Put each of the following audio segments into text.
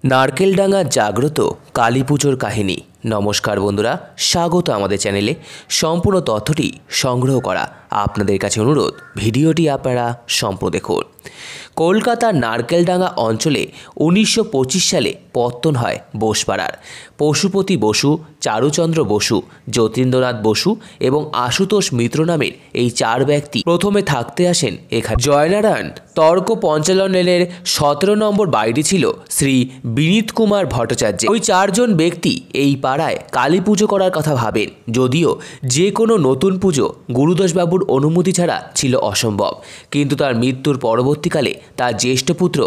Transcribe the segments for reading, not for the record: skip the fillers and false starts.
নারকেলডাঙ্গা জাগ্রত কালী পুজোর কাহিনী। নমস্কার বন্ধুরা, স্বাগত আমাদের চ্যানেলে। সম্পূর্ণ তথ্যটি সংগ্রহ করা আপনাদের কাছে অনুরোধ, ভিডিওটি আপনারা সম্পূর্ণ দেখুন। কলকাতার নারকেলডাঙ্গা অঞ্চলে 1925 সালে পত্তন হয় বোসপাড়ার। পশুপতি বসু, চারুচন্দ্র বসু, যতীন্দ্রনাথ বসু এবং আশুতোষ মিত্র নামের এই চার ব্যক্তি প্রথমে থাকতে আসেন এখানে। জয়নারায়ণ তর্ক পঞ্চালন লেনের 17 নম্বর বাড়িটি ছিল শ্রী বিনীত কুমার ভট্টাচার্য। ওই চারজন ব্যক্তি এই পাড়ায় কালী পুজো করার কথা ভাবেন, যদিও যে কোনো নতুন পুজো গুরুদাসবাবুর অনুমতি ছাড়া ছিল অসম্ভব। কিন্তু তার মৃত্যুর পরবর্তীকালে তার জ্যেষ্ঠ পুত্র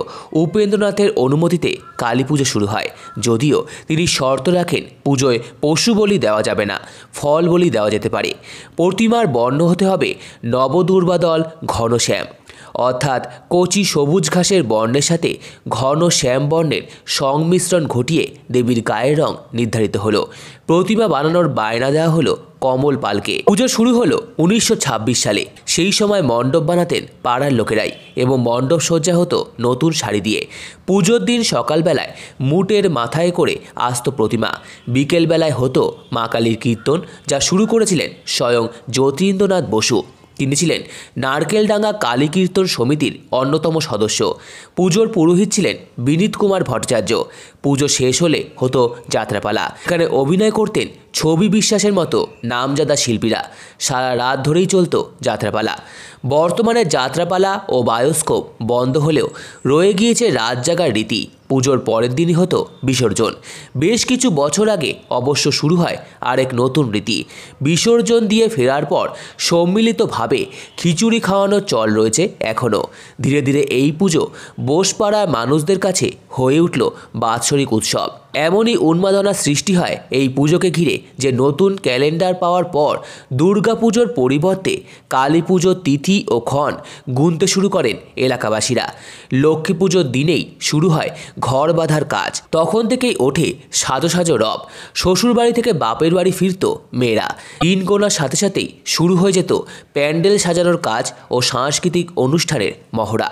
উপেন্দ্রনাথের অনুমতিতে কালী পুজো শুরু হয়, যদিও তিনি শর্ত রাখেন পুজোয় পশু বলি দেওয়া যাবে না, ফল বলি দেওয়া যেতে পারে। প্রতিমার বর্ণ হতে হবে নবদুর্বাদল ঘনশ্যাম, অর্থাৎ কচি সবুজ ঘাসের বর্ণের সাথে ঘন শ্যাম বর্ণের সংমিশ্রণ ঘটিয়ে দেবীর গায়ের রং নির্ধারিত হলো। প্রতিমা বানানোর বায়না দেওয়া হলো কমল পালকে। পুজো শুরু হলো 1926 সালে। সেই সময় মণ্ডপ বানাতেন পাড়ার লোকেরাই এবং মণ্ডপ সজ্জা হতো নতুন শাড়ি দিয়ে। পুজোর দিন সকালবেলায় মুটের মাথায় করে আসতো প্রতিমা। বিকেলবেলায় হতো মা কালীর কীর্তন, যা শুরু করেছিলেন স্বয়ং যতীন্দ্রনাথ বসু। তিনি ছিলেন নারকেলডাঙ্গা কালী কীর্তন সমিতির অন্যতম সদস্য। পুজোর পুরোহিত ছিলেন বিনীত কুমার ভট্টাচার্য। পুজো শেষ হলে হতো যাত্রাপালা। এখানে অভিনয় করতেন ছবি বিশ্বাসের মতো নামজাদা শিল্পীরা। সারা রাত ধরেই চলতো যাত্রাপালা। বর্তমানে যাত্রাপালা ও বায়োস্কোপ বন্ধ হলেও রয়ে গিয়েছে রাত জাগার রীতি। পুজোর পরের দিনই হতো বিসর্জন। বেশ কিছু বছর আগে অবশ্য শুরু হয় আরেক নতুন রীতি। বিসর্জন দিয়ে ফেরার পর সম্মিলিতভাবে খিচুড়ি খাওয়ানোর চল রয়েছে এখনও। ধীরে ধীরে এই পুজো বোসপাড়ার মানুষদের কাছে হয়ে উঠল বাৎসরিক উৎসব। এমনই উন্মাদনা সৃষ্টি হয় এই পুজোকে ঘিরে যে নতুন ক্যালেন্ডার পাওয়ার পর দুর্গাপুজোর পরিবর্তে কালী পুজোর তিথি ও ক্ষণ গুনতে শুরু করেন এলাকাবাসীরা। লক্ষ্মী পুজোর দিনেই শুরু হয় ঘর বাঁধার কাজ। তখন থেকেই ওঠে সাজো সাজো রব। শ্বশুরবাড়ি থেকে বাপের বাড়ি ফিরত মেয়েরা। দিন গোনার সাথে সাথেই শুরু হয়ে যেত প্যান্ডেল সাজানোর কাজ ও সাংস্কৃতিক অনুষ্ঠানের মহড়া।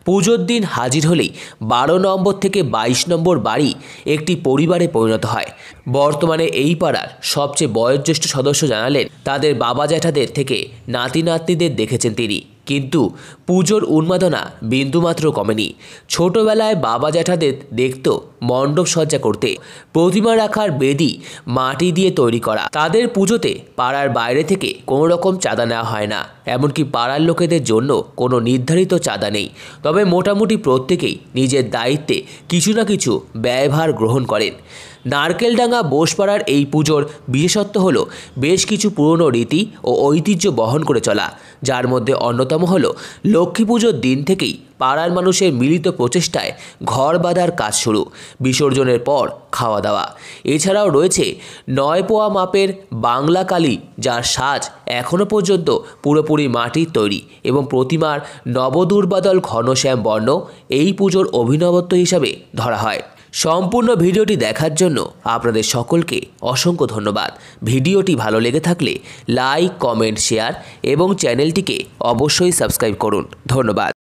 পুজোর দিন হাজির হলেই 12 নম্বর থেকে 22 নম্বর বাড়ি একটি পরিবারে পরিণত হয়। বর্তমানে এই পাড়ার সবচেয়ে বয়োজ্যেষ্ঠ সদস্য জানালেন তাদের বাবা জ্যাঠাদের থেকে নাতি নাতনিদের দেখেছেন তিনি, কিন্তু পুজোর উন্মাদনা বিন্দুমাত্র কমেনি। ছোটবেলায় বাবা জ্যাঠাদের দেখত মণ্ডপ সজ্জা করতে, প্রতিমা রাখার বেদি মাটি দিয়ে তৈরি করা। তাদের পুজোতে পাড়ার বাইরে থেকে কোনো রকম চাঁদা নেওয়া হয় না, এমনকি পাড়ার লোকেদের জন্য কোনো নির্ধারিত চাঁদা নেই। তবে মোটামুটি প্রত্যেকেই নিজের দায়িত্বে কিছু না কিছু ব্যয়ভার গ্রহণ করেন। নারকেলডাঙ্গা বোসপাড়ার এই পুজোর বিশেষত্ব হল বেশ কিছু পুরনো রীতি ও ঐতিহ্য বহন করে চলা, যার মধ্যে অন্যতম হল লক্ষ্মী পুজোর দিন থেকেই পাড়ার মানুষের মিলিত প্রচেষ্টায় ঘর বাঁধার কাজ শুরু, বিসর্জনের পর খাওয়া দাওয়া। এছাড়াও রয়েছে 9 পোয়া মাপের বাংলা কালী, যার সাজ এখনও পর্যন্ত পুরোপুরি মাটির তৈরি এবং প্রতিমার নবদুর্বাদল ঘনশ্যাম বর্ণ এই পুজোর অভিনবত্ব হিসাবে ধরা হয়। সম্পূর্ণ ভিডিওটি দেখার জন্য আপনাদের সকলকে অসংখ্য ধন্যবাদ। ভিডিওটি ভালো লেগে থাকলে লাইক, কমেন্ট, শেয়ার এবং চ্যানেলটিকে অবশ্যই সাবস্ক্রাইব করুন। ধন্যবাদ।